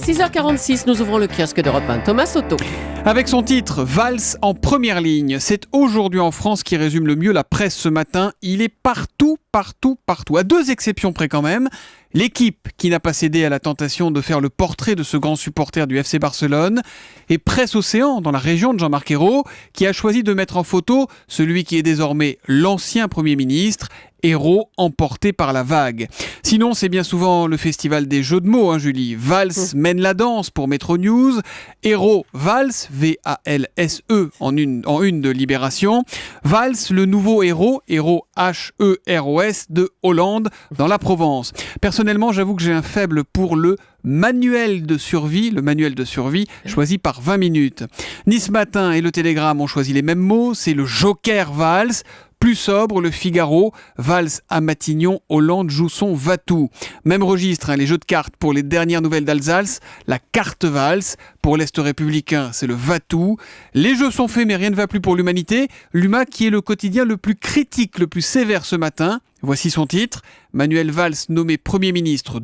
6h46, nous ouvrons le kiosque d'Europe 1. Thomas Soto. Avec son titre « Valls en première ligne », c'est Aujourd'hui en France qui résume le mieux la presse ce matin. Il est partout, à deux exceptions près quand même. L'équipe qui n'a pas cédé à la tentation de faire le portrait de ce grand supporter du FC Barcelone et Presse Océan dans la région de Jean-Marc Ayrault qui a choisi de mettre en photo celui qui est désormais l'ancien Premier ministre, Ayrault emporté par la vague. Sinon, c'est bien souvent le festival des jeux de mots, Julie. Valls mène la danse pour Metro News. Ayrault Valls, V-A-L-S-E en une de Libération. Valls, le nouveau Ayrault, Ayrault H-E-R-O-S de Hollande dans la Provence. Personnellement, j'avoue que j'ai un faible pour le manuel de survie choisi par 20 minutes. Nice Matin et le Télégramme ont choisi les mêmes mots, c'est le Joker Valls. Plus sobre, le Figaro, Valls à Matignon, Hollande joue son va-tout. Même registre, les jeux de cartes pour les dernières nouvelles d'Alsace, la carte Valls. Pour l'Est républicain, c'est le va-tout. Les jeux sont faits, mais rien ne va plus pour l'Humanité. L'Huma qui est le quotidien le plus critique, le plus sévère ce matin. Voici son titre. Manuel Valls nommé Premier ministre, :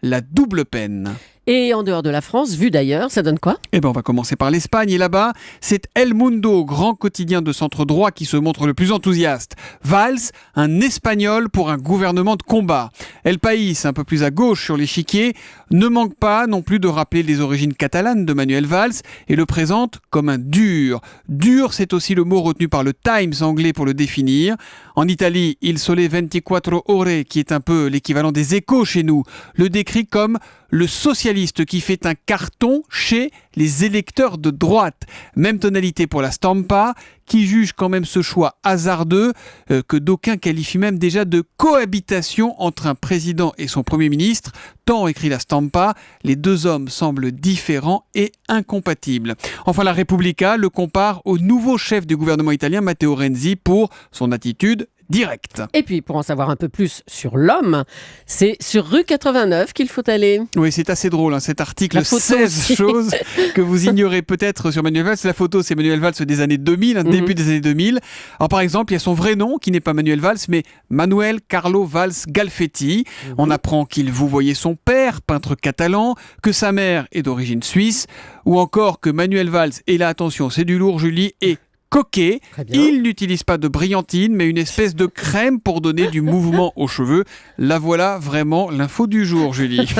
la double peine. Et en dehors de la France, vu d'ailleurs, ça donne quoi ? On va commencer par l'Espagne. Et là-bas, c'est El Mundo, grand quotidien de centre droit, qui se montre le plus enthousiaste. Valls, un Espagnol pour un gouvernement de combat. El País, un peu plus à gauche sur l'échiquier, ne manque pas non plus de rappeler les origines catalanes de Manuel Valls et le présente comme un dur. Dur, c'est aussi le mot retenu par le Times anglais pour le définir. En Italie, Il Sole 24 Ore, qui est un peu l'équivalent des Échos chez nous, le décrit comme le socialiste qui fait un carton chez les électeurs de droite. Même tonalité pour la Stampa, qui juge quand même ce choix hasardeux, que d'aucuns qualifient même déjà de cohabitation entre un président et son Premier ministre. Tant, écrit la Stampa, les deux hommes semblent différents et incompatibles. Enfin, la Repubblica le compare au nouveau chef du gouvernement italien, Matteo Renzi, pour son attitude directe. Et puis, pour en savoir un peu plus sur l'homme, c'est sur rue 89 qu'il faut aller. Oui, c'est assez drôle, cet article, 16 choses que vous ignorez peut-être sur Manuel Valls. La photo, c'est Manuel Valls des années 2000, début des années 2000. Alors, par exemple, il y a son vrai nom, qui n'est pas Manuel Valls, mais Manuel Carlo Valls Galfetti. On apprend qu'il vouvoyait son père, peintre catalan, que sa mère est d'origine suisse, ou encore que Manuel Valls, et là, attention, c'est du lourd, Julie, et coquet. Il n'utilise pas de brillantine, mais une espèce de crème pour donner du mouvement aux cheveux. La voilà vraiment l'info du jour, Julie.